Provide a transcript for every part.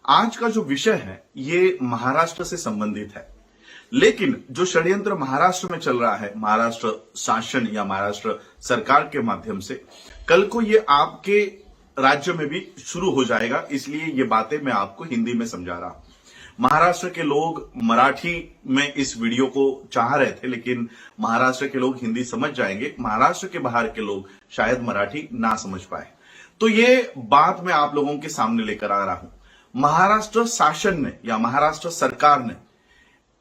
आज का जो विषय है ये महाराष्ट्र से संबंधित है, लेकिन जो षड्यंत्र महाराष्ट्र में चल रहा है, महाराष्ट्र शासन या महाराष्ट्र सरकार के माध्यम से, कल को ये आपके राज्य में भी शुरू हो जाएगा। इसलिए ये बातें मैं आपको हिंदी में समझा रहा हूं। महाराष्ट्र के लोग मराठी में इस वीडियो को चाह रहे थे, लेकिन महाराष्ट्र के लोग हिंदी समझ जाएंगे, महाराष्ट्र के बाहर के लोग शायद मराठी ना समझ पाए। तो ये बात मैं आप लोगों के सामने लेकर आ रहा हूं। महाराष्ट्र शासन ने या महाराष्ट्र सरकार ने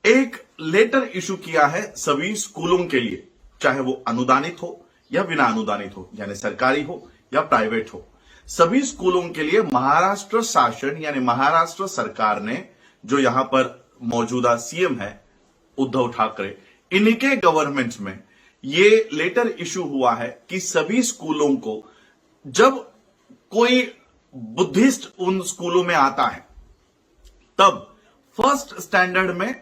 एक लेटर इशू किया है सभी स्कूलों के लिए, चाहे वो अनुदानित हो या बिना अनुदानित हो, यानी सरकारी हो या प्राइवेट हो। सभी स्कूलों के लिए महाराष्ट्र शासन यानी महाराष्ट्र सरकार ने, जो यहां पर मौजूदा सीएम है उद्धव ठाकरे, इनके गवर्नमेंट में ये लेटर इशू हुआ है कि सभी स्कूलों को, जब कोई बुद्धिस्ट उन स्कूलों में आता है, तब फर्स्ट स्टैंडर्ड में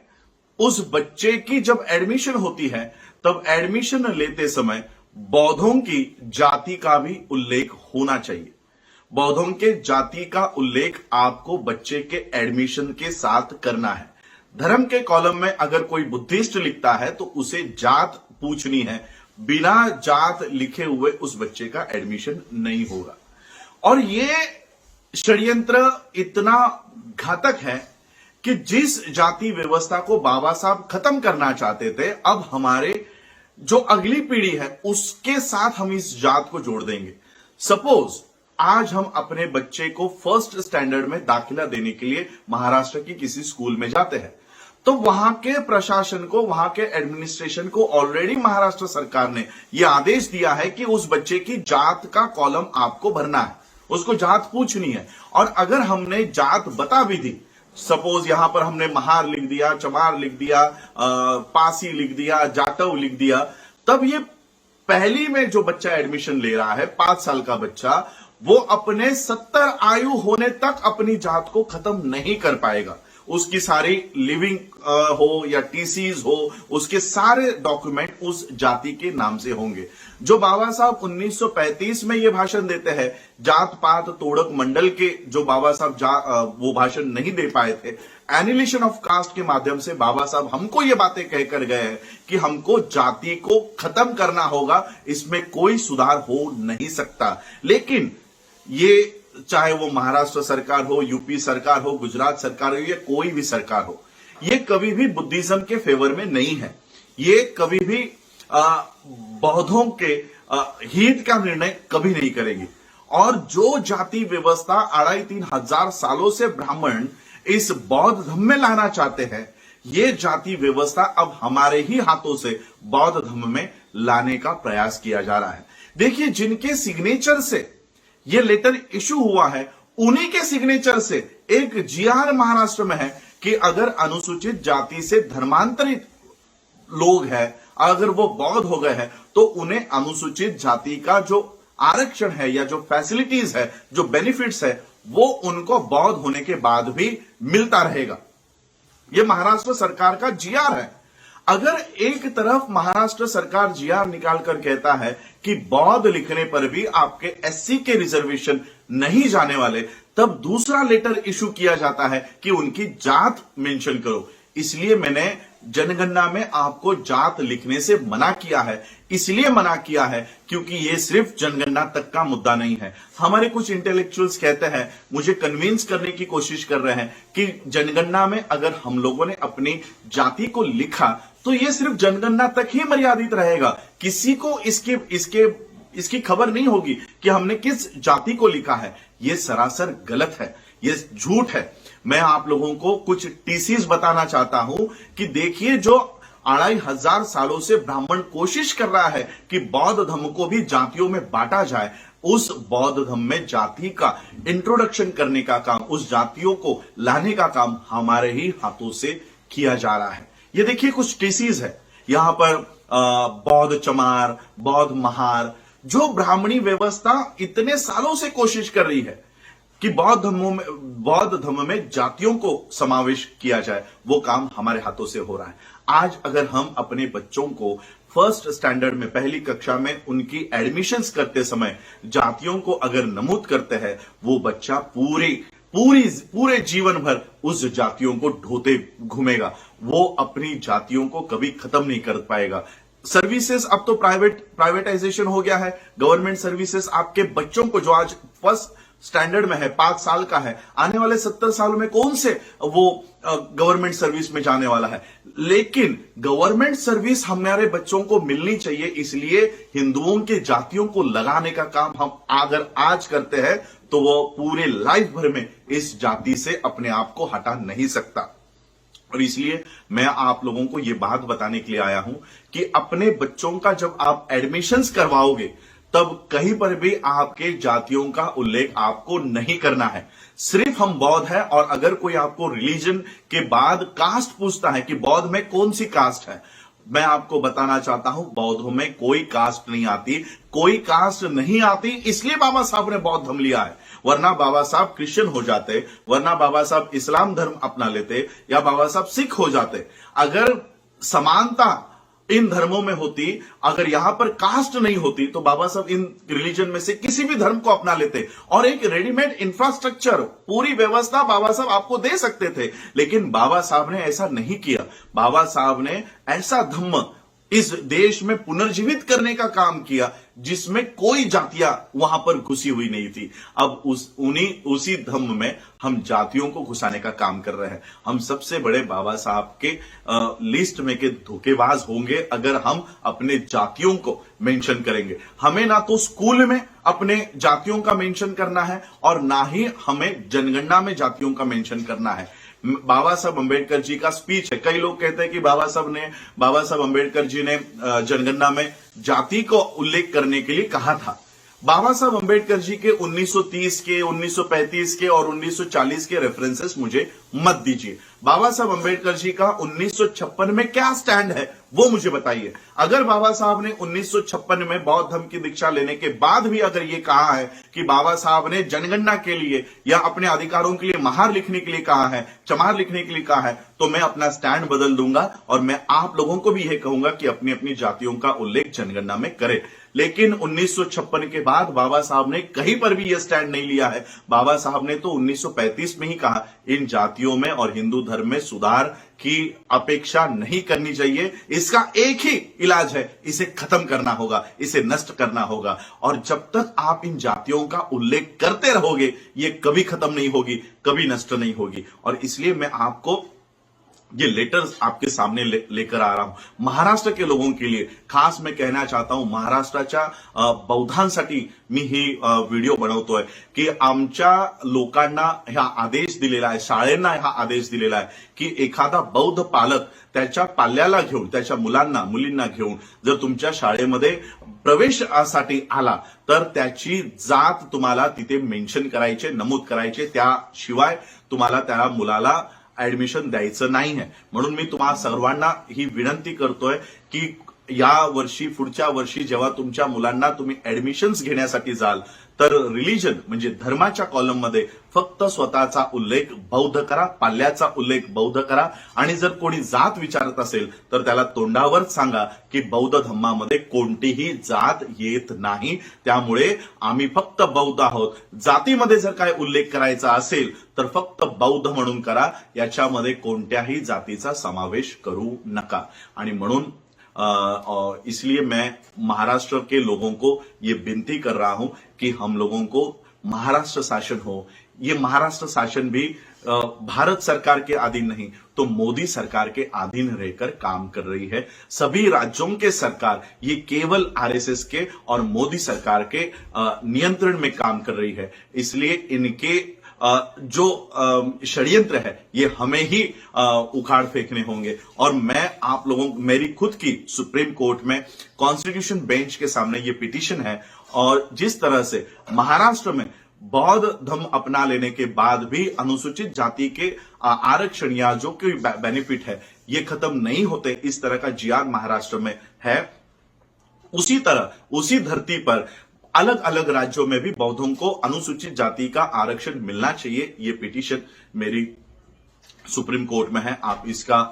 उस बच्चे की जब एडमिशन होती है, तब एडमिशन लेते समय बौद्धों की जाति का भी उल्लेख होना चाहिए। बौद्धों के जाति का उल्लेख आपको बच्चे के एडमिशन के साथ करना है। धर्म के कॉलम में अगर कोई बुद्धिस्ट लिखता है तो उसे जात पूछनी है, बिना जात लिखे हुए उस बच्चे का एडमिशन नहीं होगा। और ये षड्यंत्र इतना घातक है कि जिस जाति व्यवस्था को बाबा साहब खत्म करना चाहते थे, अब हमारे जो अगली पीढ़ी है उसके साथ हम इस जात को जोड़ देंगे। सपोज आज हम अपने बच्चे को फर्स्ट स्टैंडर्ड में दाखिला देने के लिए महाराष्ट्र की किसी स्कूल में जाते हैं, तो वहां के प्रशासन को, वहां के एडमिनिस्ट्रेशन को ऑलरेडी महाराष्ट्र सरकार ने यह आदेश दिया है कि उस बच्चे की जात का कॉलम आपको भरना है, उसको जात पूछनी है। और अगर हमने जात बता भी दी, सपोज यहां पर हमने महार लिख दिया, चमार लिख दिया, पासी लिख दिया, जाटव लिख दिया, तब ये पहली में जो बच्चा एडमिशन ले रहा है, 5 साल का बच्चा, वो अपने 70 आयु होने तक अपनी जात को खत्म नहीं कर पाएगा। उसकी सारी लिविंग हो या टीसीज हो, उसके सारे डॉक्यूमेंट उस जाति के नाम से होंगे। जो बाबा साहब 1935 में ये भाषण देते हैं, जात पात तोड़क मंडल के जो बाबा साहब वो भाषण नहीं दे पाए थे, एनिलेशन ऑफ कास्ट के माध्यम से बाबा साहब हमको ये बातें कहकर गए हैं कि हमको जाति को खत्म करना होगा, इसमें कोई सुधार हो नहीं सकता। लेकिन ये चाहे वो महाराष्ट्र सरकार हो, यूपी सरकार हो, गुजरात सरकार हो या कोई भी सरकार हो, ये कभी भी बुद्धिज्म के फेवर में नहीं है। ये कभी भी बौद्धों के हित का निर्णय कभी नहीं करेगी। और जो जाति व्यवस्था 2,500-3 हजार सालों से ब्राह्मण इस बौद्ध धर्म में लाना चाहते हैं, ये जाति व्यवस्था अब हमारे ही हाथों से बौद्ध धर्म में लाने का प्रयास किया जा रहा है। देखिए, जिनके सिग्नेचर से ये लेटर इशू हुआ है, उन्हीं के सिग्नेचर से एक जीआर महाराष्ट्र में है कि अगर अनुसूचित जाति से धर्मांतरित लोग हैं, अगर वो बौद्ध हो गए हैं, तो उन्हें अनुसूचित जाति का जो आरक्षण है या जो फैसिलिटीज है, जो बेनिफिट्स है, वो उनको बौद्ध होने के बाद भी मिलता रहेगा। ये महाराष्ट्र सरकार का जीआर है। अगर एक तरफ महाराष्ट्र सरकार जीआर निकालकर कहता है कि बौद्ध लिखने पर भी आपके एससी के रिजर्वेशन नहीं जाने वाले, तब दूसरा लेटर इशू किया जाता है कि उनकी जात मेंशन करो। इसलिए मैंने जनगणना में आपको जात लिखने से मना किया है। इसलिए मना किया है क्योंकि ये सिर्फ जनगणना तक का मुद्दा नहीं है। हमारे कुछ इंटेलेक्चुअल्स कहते हैं, मुझे कन्विंस करने की कोशिश कर रहे हैं कि जनगणना में अगर हम लोगों ने अपनी जाति को लिखा तो ये सिर्फ जनगणना तक ही मर्यादित रहेगा, किसी को इसकी खबर नहीं होगी कि हमने किस जाति को लिखा है। ये सरासर गलत है, ये झूठ है। मैं आप लोगों को कुछ टीसीज बताना चाहता हूं कि देखिए, जो 2,500 सालों से ब्राह्मण कोशिश कर रहा है कि बौद्ध धर्म को भी जातियों में बांटा जाए, उस बौद्ध धर्म में जाति का इंट्रोडक्शन करने का काम, उस जातियों को लाने का काम हमारे ही हाथों से किया जा रहा है। ये देखिए, कुछ टीसीज है यहां पर, बौद्ध चमार, बौद्ध महार, जो ब्राह्मणी व्यवस्था इतने सालों से कोशिश कर रही है कि बौद्ध धर्म में जातियों को समावेश किया जाए, वो काम हमारे हाथों से हो रहा है। आज अगर हम अपने बच्चों को फर्स्ट स्टैंडर्ड में, पहली कक्षा में उनकी एडमिशंस करते समय जातियों को अगर नमूद करते हैं, वो बच्चा पूरे जीवन भर उस जातियों को ढोते घूमेगा, वो अपनी जातियों को कभी खत्म नहीं कर पाएगा। सर्विसेज अब तो प्राइवेटाइजेशन हो गया है। गवर्नमेंट सर्विसेज आपके बच्चों को, जो आज फर्स्ट स्टैंडर्ड में है, 5 साल का है, आने वाले 70 सालों में कौन से वो गवर्नमेंट सर्विस में जाने वाला है। लेकिन गवर्नमेंट सर्विस हमारे बच्चों को मिलनी चाहिए, इसलिए हिंदुओं के जातियों को लगाने का काम हम अगर आज करते हैं तो वो पूरे लाइफ भर में इस जाति से अपने आप को हटा नहीं सकता। और इसलिए मैं आप लोगों को यह बात बताने के लिए आया हूं कि अपने बच्चों का जब आप एडमिशंस करवाओगे तब कहीं पर भी आपके जातियों का उल्लेख आपको नहीं करना है। सिर्फ हम बौद्ध हैं, और अगर कोई आपको रिलीजन के बाद कास्ट पूछता है कि बौद्ध में कौन सी कास्ट है, मैं आपको बताना चाहता हूं बौद्धों में कोई कास्ट नहीं आती। कोई कास्ट नहीं आती इसलिए बाबा साहब ने बौद्ध धर्म लिया है, वरना बाबा साहब क्रिश्चियन हो जाते, वरना बाबा साहब इस्लाम धर्म अपना लेते, या बाबा साहब सिख हो जाते। अगर समानता इन धर्मों में होती, अगर यहां पर कास्ट नहीं होती, तो बाबा साहब इन रिलीजन में से किसी भी धर्म को अपना लेते और एक रेडीमेड इंफ्रास्ट्रक्चर, पूरी व्यवस्था बाबा साहब आपको दे सकते थे। लेकिन बाबा साहब ने ऐसा नहीं किया। बाबा साहब ने ऐसा धम्म इस देश में पुनर्जीवित करने का काम किया जिसमें कोई जातियां वहां पर घुसी हुई नहीं थी। अब उसी धम्म में हम जातियों को घुसाने का काम कर रहे हैं। हम सबसे बड़े बाबा साहब के लिस्ट में के धोखेबाज होंगे अगर हम अपने जातियों को मेंशन करेंगे। हमें ना तो स्कूल में अपने जातियों का मेंशन करना है और ना ही हमें जनगणना में जातियों का मेंशन करना है। बाबा साहब अंबेडकर जी का स्पीच है। कई लोग कहते हैं कि बाबा साहब अंबेडकर जी ने जनगणना में जाति को उल्लेख करने के लिए कहा था। बाबा साहब अंबेडकर जी के 1930 के, 1935 के और 1940 के रेफरेंसेस मुझे मत दीजिए। बाबा साहब अंबेडकर जी का 1956 में क्या स्टैंड है वो मुझे बताइए। अगर बाबा साहब ने 1956 में बौद्ध धर्म की दीक्षा लेने के बाद भी अगर ये कहा है कि बाबा साहब ने जनगणना के लिए या अपने अधिकारों के लिए महार लिखने के लिए कहा है, चमार लिखने के लिए कहा है, तो मैं अपना स्टैंड बदल दूंगा और मैं आप लोगों को भी यह कहूंगा कि अपनी अपनी जातियों का उल्लेख जनगणना में करें। लेकिन 1956 के बाद बाबा साहब ने कहीं पर भी यह स्टैंड नहीं लिया है। बाबा साहब ने तो 1935 में ही कहा इन जातियों में और हिंदू धर्म में सुधार की अपेक्षा नहीं करनी चाहिए। इसका एक ही इलाज है, इसे खत्म करना होगा, इसे नष्ट करना होगा। और जब तक आप इन जातियों का उल्लेख करते रहोगे ये कभी खत्म नहीं होगी, कभी नष्ट नहीं होगी। और इसलिए मैं आपको ये लेटर्स आपके सामने लेकर आ रहा हूं। महाराष्ट्र के लोगों के लिए खास मैं कहना चाहता हूं, महाराष्ट्राच्या बौद्धांसाठी मी ही व्हिडिओ बनवतोय की आमच्या लोकांना हा आदेश दिलेला आहे, शाळेंना हा आदेश दिलेला आहे की एखादा बौद्ध पालक त्याच्या पाल्याला घेऊन, त्याच्या मुलींना घेऊन जर तुमच्या शाळेमध्ये प्रवेशासाठी आला तर त्याची जात तुम्हाला तिथे मेन्शन करायचे, नमूद करायचे, त्याशिवाय तुम्हाला त्या मुलाला ऍडमिशन द्यायचं नाही है। म्हणून मी तुम्हाला सर्वांना ही विनंती करतोय की या वर्षी, पुढच्या वर्षी जेव्हा तुमच्या मुलांना तुम्ही ऍडमिशन्स घेण्यासाठी जाल तर रिलीजन म्हणजे धर्माच्या कॉलम मध्ये फक्त स्वतःचा उल्लेख बौद्ध करा, पाल्याचा उल्लेख बौद्ध करा। आणि जर कोणी जात विचारत असेल तर त्याला तोंडावरच सांगा की बौद्ध धर्मामध्ये कोणतीही जात येत नाही, त्यामुळे आम्ही फक्त बौद्ध आहोत। जातीमध्ये जर काय उल्लेख करायचा असेल तर फक्त बौद्ध म्हणून करा, याच्यामध्ये कोणत्याही जातीचा समावेश करू नका। आणि म्हणून इसलिए मैं महाराष्ट्र के लोगों को ये विनती कर रहा हूं कि हम लोगों को महाराष्ट्र शासन हो। ये महाराष्ट्र शासन भी भारत सरकार के अधीन नहीं तो मोदी सरकार के अधीन रहकर काम कर रही है। सभी राज्यों के सरकार ये केवल आरएसएस के और मोदी सरकार के नियंत्रण में काम कर रही है। इसलिए इनके जो षड्यंत्र है ये हमें ही उखाड़ फेंकने होंगे। और मैं आप लोगों, मेरी खुद की सुप्रीम कोर्ट में कॉन्स्टिट्यूशन बेंच के सामने ये पिटीशन है। और जिस तरह से महाराष्ट्र में बौद्ध धर्म अपना लेने के बाद भी अनुसूचित जाति के आरक्षण या जो कोई बेनिफिट है ये खत्म नहीं होते, इस तरह का जियाद महाराष्ट्र में है, उसी तरह उसी धरती पर अलग अलग राज्यों में भी बौद्धों को अनुसूचित जाति का आरक्षण मिलना चाहिए। ये पिटीशन मेरी सुप्रीम कोर्ट में है, आप इसका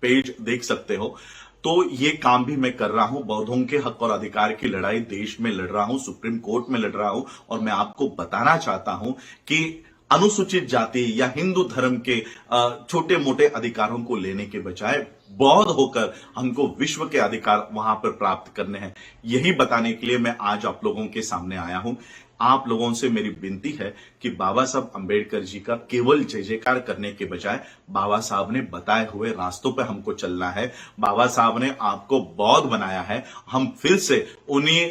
पेज देख सकते हो। तो ये काम भी मैं कर रहा हूं, बौद्धों के हक और अधिकार की लड़ाई देश में लड़ रहा हूं, सुप्रीम कोर्ट में लड़ रहा हूं। और मैं आपको बताना चाहता हूं कि अनुसूचित जाति या हिंदू धर्म के छोटे मोटे अधिकारों को लेने के बजाय बौद्ध होकर हमको विश्व के अधिकार वहां पर प्राप्त करने हैं। यही बताने के लिए मैं आज आप लोगों के सामने आया हूं। आप लोगों से मेरी विनती है कि बाबा साहब अंबेडकर जी का केवल जय जयकार करने के बजाय बाबा साहब ने बताए हुए रास्तों पर हमको चलना है। बाबा साहब ने आपको बौद्ध बनाया है, हम फिर से उन्हीं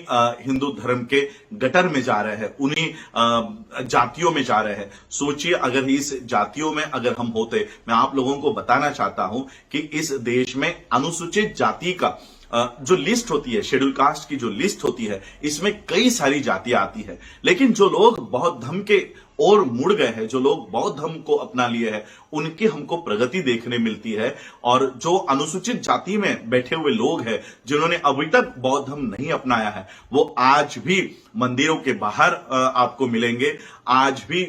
हिंदू धर्म के गटर में जा रहे हैं, उन्हीं जातियों में जा रहे हैं। सोचिए, अगर इस जातियों में अगर हम होते, मैं आप लोगों को बताना चाहता हूं कि इस देश में अनुसूचित जाति का जो लिस्ट होती है, शेड्यूल कास्ट की जो लिस्ट होती है, इसमें कई सारी जातियां आती है। लेकिन जो लोग बौद्ध धर्म के और मुड़ गए हैं, जो लोग बौद्ध धर्म को अपना लिए हैं, उनकी हमको प्रगति देखने मिलती है। और जो अनुसूचित जाति में बैठे हुए लोग हैं, जिन्होंने अभी तक बौद्ध धर्म नहीं अपनाया है, वो आज भी मंदिरों के बाहर आपको मिलेंगे। आज भी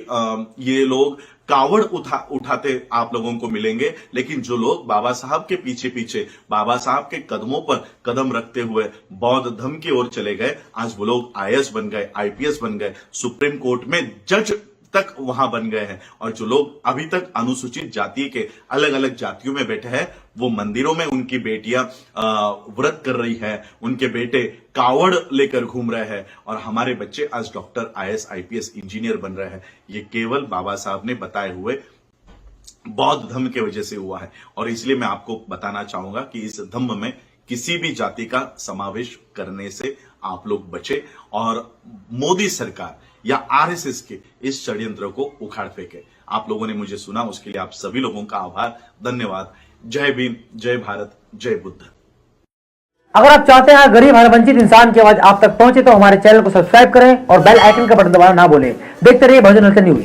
ये लोग कावड़ उठाते आप लोगों को मिलेंगे। लेकिन जो लोग बाबा साहब के पीछे पीछे, बाबा साहब के कदमों पर कदम रखते हुए बौद्ध धर्म की ओर चले गए, आज वो लोग आईएएस बन गए, आईपीएस बन गए, सुप्रीम कोर्ट में जज तक वहां बन गए हैं। और जो लोग अभी तक अनुसूचित जाति के अलग अलग जातियों में बैठे हैं, वो मंदिरों में उनकी बेटियां व्रत कर रही हैं, उनके बेटे कावड़ लेकर घूम रहे हैं, और हमारे बच्चे आज डॉक्टर, आईएएस, आईपीएस, इंजीनियर बन रहे हैं। ये केवल बाबा साहब ने बताए हुए बौद्ध धर्म की वजह से हुआ है। और इसलिए मैं आपको बताना चाहूंगा कि इस धम्म में किसी भी जाति का समावेश करने से आप लोग बचे और मोदी सरकार या आरएसएस के इस षड्यंत्र को उखाड़ फेंके। आप लोगों ने मुझे सुना, उसके लिए आप सभी लोगों का आभार, धन्यवाद। जय भीम, जय भारत, जय बुद्ध। अगर आप चाहते हैं गरीब हर वंचित इंसान की आवाज आप तक पहुंचे तो हमारे चैनल को सब्सक्राइब करें और बेल आइकन का बटन दबाना ना भूलें। देखते रहिए भोजन न्यूज।